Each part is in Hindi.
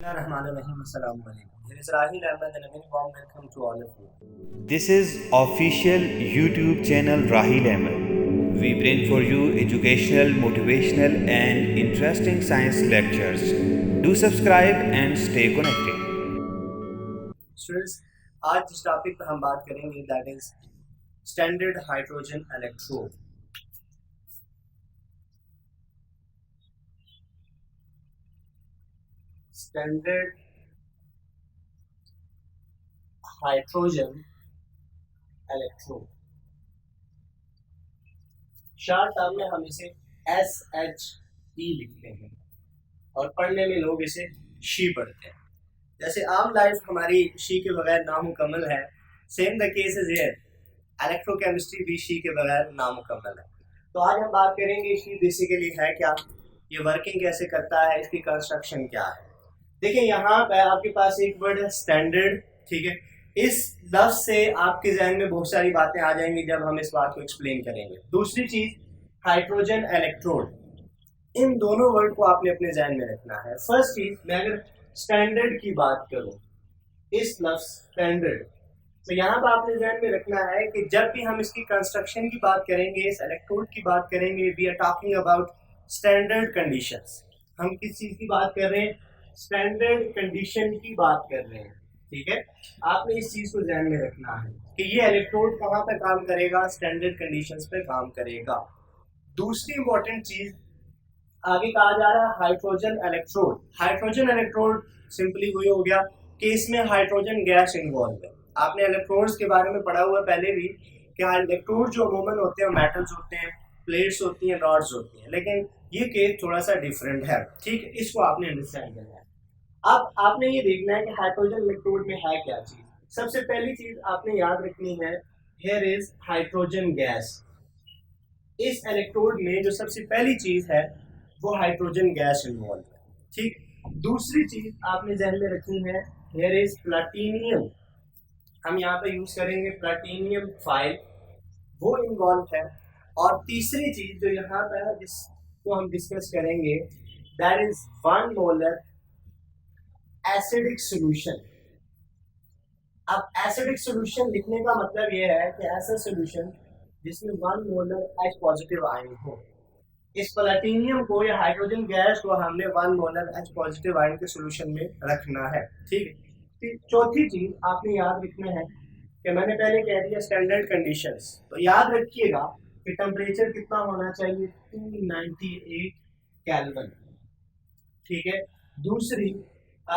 Bismillahirrahmanirrahim. Assalamu alaikum. Here is Rahil Ahmed and a very warm welcome to all of you. This is official YouTube channel Rahil Ahmed. We bring for you educational, motivational and interesting science lectures. Do subscribe and stay connected. Students, आज जिस टॉपिक पर हम बात करेंगे that is standard hydrogen electrode. Standard hydrogen electrode. Short term में हम इसे SHE लिखते हैं और पढ़ने में लोग इसे शी पढ़ते हैं. जैसे आम लाइफ हमारी शी के बगैर नामुकम्मल है, same the case is here. Electrochemistry भी शी के बगैर नामुकम्मल है. तो आज हम बात करेंगे शी बेसिकली है क्या, ये वर्किंग कैसे करता है, इसकी कंस्ट्रक्शन क्या है. देखिए यहाँ पे आपके पास एक वर्ड है स्टैंडर्ड. ठीक है, इस लफ्ज से आपके जहन में बहुत सारी बातें आ जाएंगी जब हम इस बात को एक्सप्लेन करेंगे. दूसरी चीज हाइड्रोजन इलेक्ट्रोड, इन दोनों वर्ड को आपने अपने जहन में रखना है. फर्स्ट चीज, मैं अगर स्टैंडर्ड की बात करूं, इस लफ्ज स्टैंडर्ड, तो यहाँ पर आपने ध्यान में रखना है कि जब भी हम इसकी कंस्ट्रक्शन की बात करेंगे, इस इलेक्ट्रोड की बात करेंगे, we are talking about standard conditions. हम किस चीज की बात कर रहे हैं? स्टैंडर्ड कंडीशन की बात कर रहे हैं. ठीक है, आपने इस चीज को ध्यान में रखना है कि ये इलेक्ट्रोड कहाँ पे काम करेगा, स्टैंडर्ड कंडीशंस पे काम करेगा. दूसरी इंपॉर्टेंट चीज आगे कहा जा रहा है hydrogen electrode. Hydrogen electrode simply वही हो गया कि इसमें हाइड्रोजन गैस इन्वॉल्व है. आपने इलेक्ट्रोड्स के बारे में पढ़ा हुआ पहले भी कि इलेक्ट्रोड जो अमूमन होते हैं मेटल्स होते हैं, प्लेट्स होती हैं, रॉड्स होती हैं, लेकिन ये केस थोड़ा सा डिफरेंट है. ठीक है, इसको आपने अंडरस्टैंड करना है. अब आपने ये देखना है कि हाइड्रोजन इलेक्ट्रोड में है क्या चीज. सबसे पहली चीज आपने याद रखनी है, हियर इज हाइड्रोजन गैस. इस इलेक्ट्रोड में जो सबसे पहली चीज है वो हाइड्रोजन गैस इन्वॉल्व है. ठीक, दूसरी चीज आपने ध्यान में रखनी है, हियर इज प्लैटिनियम. हम यहाँ पे यूज करेंगे प्लैटिनियम 5, वो इन्वॉल्व है. और तीसरी चीज जो यहाँ पे है जिसको हम डिस्कस करेंगे, that is 1 molar acidic solution. अब एसिडिक सॉल्यूशन लिखने का मतलब ये है कि ऐसा सॉल्यूशन जिसमें 1 मोलर H पॉजिटिव आयन हो. इस प्लैटिनियम को या हाइड्रोजन गैस को हमने 1 मोलर H पॉजिटिव आयन के सॉल्यूशन में रखना है. ठीक है, चौथी चीज आपने याद रखना है कि मैंने पहले कह दिया स्टैंडर्ड कंडीशंस, तो याद रखिएगा कि टेम्परेचर कितना होना चाहिए, 298 केल्विन. ठीक है, दूसरी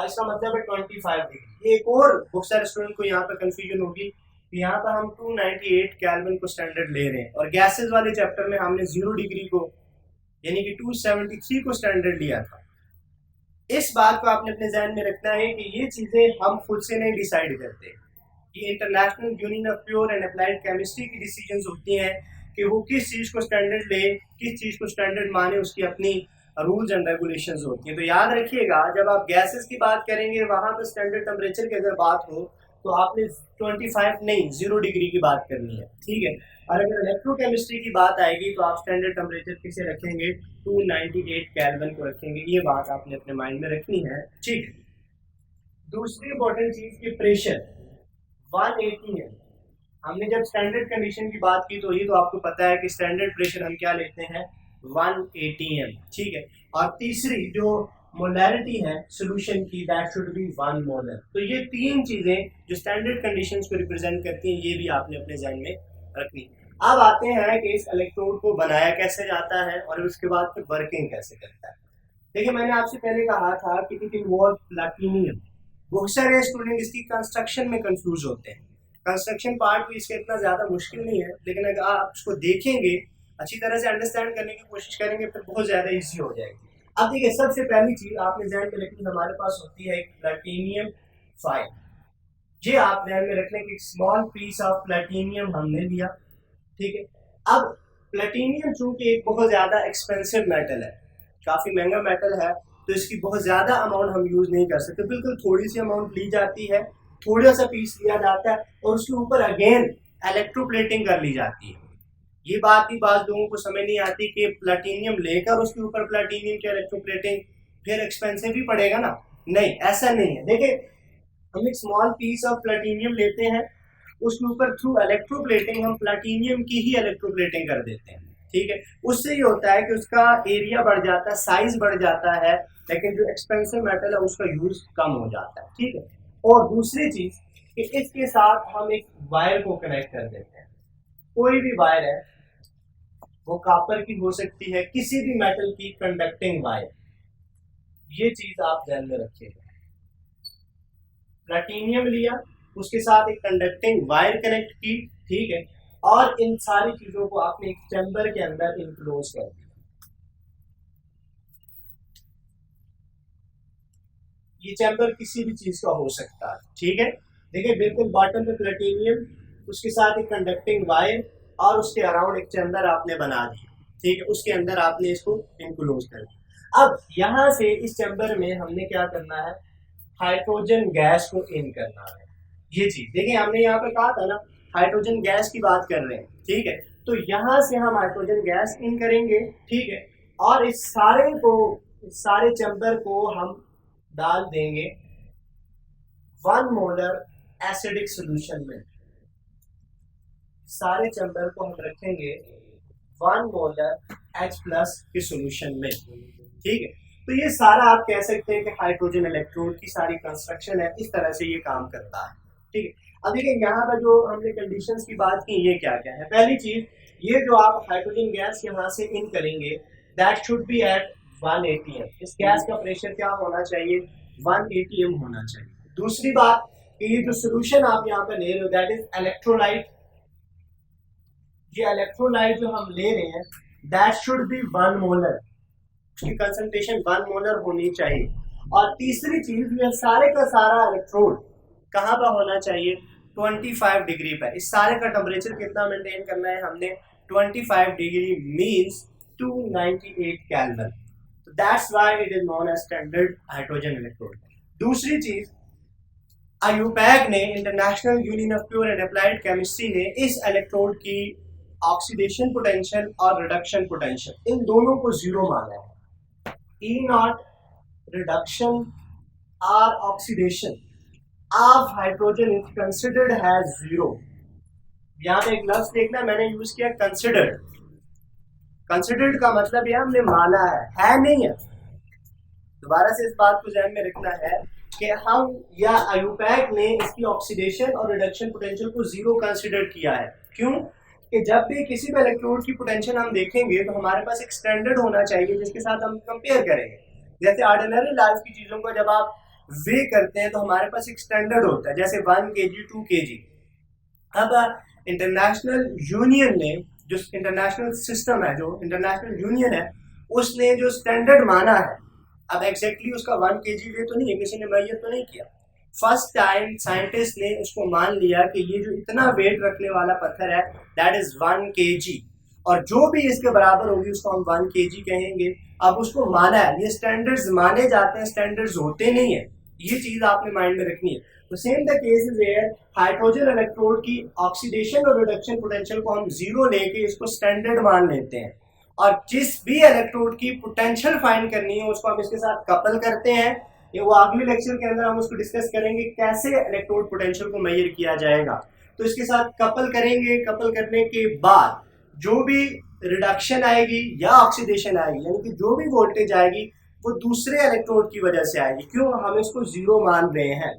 इसका मतलब है 25 डिग्री. एक और बहुत सारे स्टूडेंट को यहाँ पर कंफ्यूजन होगी कि यहाँ पर हम 298 केल्विन को स्टैंडर्ड ले रहे हैं और गैसेस वाले चैप्टर में हमने 0 डिग्री को यानी कि 273 को स्टैंडर्ड लिया था. इस बात को आपने अपने ध्यान में रखना है कि ये चीजें हम खुद से नहीं डिसाइड करते. ये international union of pure and applied chemistry की डिसीजंस होती हैं कि वो किस चीज को स्टैंडर्ड ले, किस चीज को स्टैंडर्ड माने, उसकी अपनी रूल्स एंड रेगुलेशंस होती हैं. तो याद रखिएगा जब आप गैसेस की बात करेंगे वहां पर स्टैंडर्ड टेम्परेचर की अगर बात हो तो आपने 25 नहीं 0 डिग्री की बात करनी है. ठीक है, और अगर इलेक्ट्रोकेमिस्ट्री की बात आएगी तो आप स्टैंडर्ड टेम्परेचर किसे रखेंगे, 298 केल्विन को रखेंगे. ये बात आपने अपने माइंड में रखनी है. ठीक है, दूसरी इंपॉर्टेंट चीज की प्रेशर 180 है. हमने जब स्टैंडर्ड कंडीशन की बात की तो ये तो आपको पता है कि स्टैंडर्ड प्रेशर हम क्या लेते हैं, 180 एम. ठीक है, और तीसरी जो मोलैरिटी है सॉल्यूशन की, दैट शुड बी 1 मोलर. तो ये तीन चीजें जो स्टैंडर्ड कंडीशंस को रिप्रेजेंट करती हैं, ये भी आपने अपने ध्यान में रखनी. अब आते हैं कि इस इलेक्ट्रोड को बनाया कैसे जाता है और उसके बाद फिर वर्किंग कैसे करता है. देखिए मैंने आपसे पहले कहा था कि इट इन्वॉल्व प्लैटिनियम. बहुत सारे स्टूडेंट इसकी कंस्ट्रक्शन में कंफ्यूज होते हैं. कंस्ट्रक्शन पार्ट भी इसका इतना ज्यादा मुश्किल नहीं है, लेकिन अगर आप इसको देखेंगे, अच्छी तरह से अंडरस्टैंड करने की कोशिश करेंगे, फिर बहुत ज्यादा इजी हो जाएगी. अब देखिए सबसे पहली चीज आपने ध्यान में रखनी, हमारे पास होती है प्लैटिनियम 5. ये आप ध्यान में रखने की स्मॉल पीस ऑफ प्लैटिनियम हमने लिया. ठीक है, अब प्लैटिनियम चूंकि एक बहुत ज्यादा एक्सपेंसिव मेटल है, काफी महंगा मेटल है, तो इसकी बहुत ज्यादा अमाउंट हम यूज नहीं कर सकते. बिल्कुल थोड़ी सी अमाउंट ली जाती है, थोड़ा सा पीस लिया जाता है और उसके ऊपर अगेन इलेक्ट्रोप्लेटिंग कर ली जाती है. ये बात भी बात लोगों को समझ नहीं आती कि प्लैटिनियम लेकर उसके ऊपर प्लैटिनियम की इलेक्ट्रोप्लेटिंग फिर एक्सपेंसिव ही पड़ेगा ना. नहीं, ऐसा नहीं है। देखिए, हम एक स्मॉल पीस ऑफ प्लेटिनियम लेते हैं, उसके ऊपर थ्रू इलेक्ट्रोप्लेटिंग हम प्लेटिनियम की ही इलेक्ट्रोप्लेटिंग कर देते हैं, ठीक है। उससे ये होता है कि उसका एरिया बढ़ जाता है, साइज बढ़ जाता है, लेकिन जो एक्सपेंसिव मेटल है उसका यूज कम हो जाता है, ठीक है। और दूसरी चीज कि इसके साथ हम एक वायर को कनेक्ट कर देते हैं। कोई भी वायर है, वो कॉपर की हो सकती है, किसी भी मेटल की कंडक्टिंग वायर, ये चीज आप ध्यान में रखिएगा। प्लैटिनियम लिया, उसके साथ एक कंडक्टिंग वायर कनेक्ट की, ठीक है, और इन सारी चीजों को आपने एक चैम्बर के अंदर इनक्लोज कर दिया। ये चैम्बर किसी भी चीज का हो सकता है, ठीक है। देखिए, बिल्कुल बॉटम पे प्लैटिनियम, उसके साथ एक कंडक्टिंग वायर और उसके अराउंड एक चैम्बर आपने बना दिया, ठीक है। उसके अंदर आपने इसको इनक्लोज कर दिया। अब यहां से इस चैम्बर में हमने क्या करना है, हाइड्रोजन गैस को इन करना है। ये चीज देखिए, हमने यहाँ पे कहा था ना, हाइड्रोजन गैस की बात कर रहे हैं, ठीक है। तो यहां से हम हाइड्रोजन गैस इन करेंगे, ठीक है, और इस सारे चैम्बर को हम डाल देंगे 1 मोलर एसिडिक सॉल्यूशन में। सारे चैम्बर को हम रखेंगे 1 मोलर H+ के सॉल्यूशन में, ठीक है। तो ये सारा आप कह सकते हैं कि हाइड्रोजन इलेक्ट्रोड की सारी कंस्ट्रक्शन है, इस तरह से ये काम करता है, ठीक है। अब देखिए, यहाँ पर जो हमने कंडीशंस की बात की, ये क्या क्या है। पहली चीज, ये जो आप हाइड्रोजन गैस यहाँ से इन करेंगे, that should be at 1 atm। इस गैस का प्रेशर क्या होना चाहिए, 1 atm होना चाहिए। दूसरी बात कि ये जो सोल्यूशन आप यहाँ पे ले रहे हो, दैट इज इलेक्ट्रोलाइट। ये इलेक्ट्रोलाइट जो हम ले रहे हैं, दैट शुड बी 1 मोलर, उसकी कंसंट्रेशन 1 मोलर होनी चाहिए। और तीसरी चीज, ये सारे का सारा इलेक्ट्रोड कहाँ पर होना चाहिए, 25 डिग्री पर। इस सारे का टेम्परेचर कितना मेंटेन करना है हमने, 25 डिग्री मींस 298 केल्विन। तो that's why it is known as standard hydrogen electrode. दूसरी चीज, आईयूपैक ने, international union of pure and applied chemistry ने, इस इलेक्ट्रोड की ऑक्सीडेशन पोटेंशियल और रिडक्शन पोटेंशियल, इन दोनों को जीरो माना है। E0 reduction or oxidation of hydrogen is considered as 0। यहाँ पे एक लफ्ज देखना, मैंने यूज किया कंसिडर्ड। कंसिडर्ड का मतलब यह हमने माना है नहीं है। दोबारा से इस बात को ध्यान में रखना है कि हम या आईयूपैक ने इसकी ऑक्सीडेशन और रिडक्शन पोटेंशियल को 0 कंसिडर किया है। क्यों कि जब भी किसी भी इलेक्ट्रोड की पोटेंशियल हम देखेंगे तो हमारे पास एक स्टैंडर्ड होना चाहिए जिसके साथ हम कंपेयर करेंगे। जैसे ऑर्डिनरी लाइफ की चीजों को जब आप वे करते हैं तो हमारे पास एक स्टैंडर्ड होता है, जैसे 1 kg 2 kg। अब इंटरनेशनल यूनियन ने, जो इंटरनेशनल सिस्टम है, जो इंटरनेशनल यूनियन है, उसने जो स्टैंडर्ड माना है, अब एग्जैक्टली उसका 1 kg वे तो नहीं है, किसी ने मैयर तो नहीं किया। फर्स्ट टाइम साइंटिस्ट ने उसको मान लिया कि ये जो इतना वेट रखने वाला पत्थर है, दैट इज 1 kg, और जो भी इसके बराबर होगी उसको हम 1 kg कहेंगे। अब उसको माना है, ये स्टैंडर्ड्स माने जाते हैं, स्टैंडर्ड्स होते नहीं है, ये चीज आपने माइंड में रखनी है। तो same the case is here, hydrogen electrode की ऑक्सीडेशन और रिडक्शन पोटेंशियल को हम 0 लेके इसको स्टैंडर्ड मान लेते हैं, और जिस भी इलेक्ट्रोड की पोटेंशियल फाइंड करनी है उसको हम इसके साथ कपल करते हैं। ये वो अगले लेक्चर के अंदर हम उसको डिस्कस करेंगे कैसे इलेक्ट्रोड पोटेंशियल को मेजर किया जाएगा। तो इसके साथ कपल करेंगे, कपल करने के बाद जो भी रिडक्शन आएगी या ऑक्सीडेशन आएगी, यानी कि जो भी वोल्टेज आएगी वो दूसरे इलेक्ट्रोड की वजह से आएगी। क्यों, हम इसको 0 मान रहे हैं,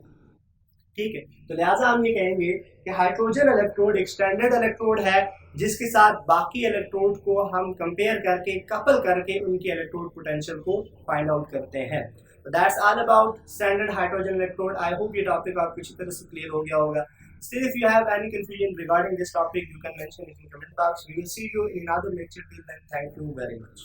ठीक है। तो लिहाजा हम ये कहेंगे कि हाइड्रोजन इलेक्ट्रोड एक स्टैंडर्ड इलेक्ट्रोड है जिसके साथ बाकी इलेक्ट्रोड को हम कंपेयर करके, कपल करके उनकी इलेक्ट्रोड पोटेंशियल को फाइंड आउट करते हैं। तो that's all about standard hydrogen electrode. I hope ये टॉपिक आपको अच्छी तरह से क्लियर हो गया होगा। Still, if you have any confusion regarding this topic, you can mention it in the comment box. We will see you in another lecture. Till then, thank you very much.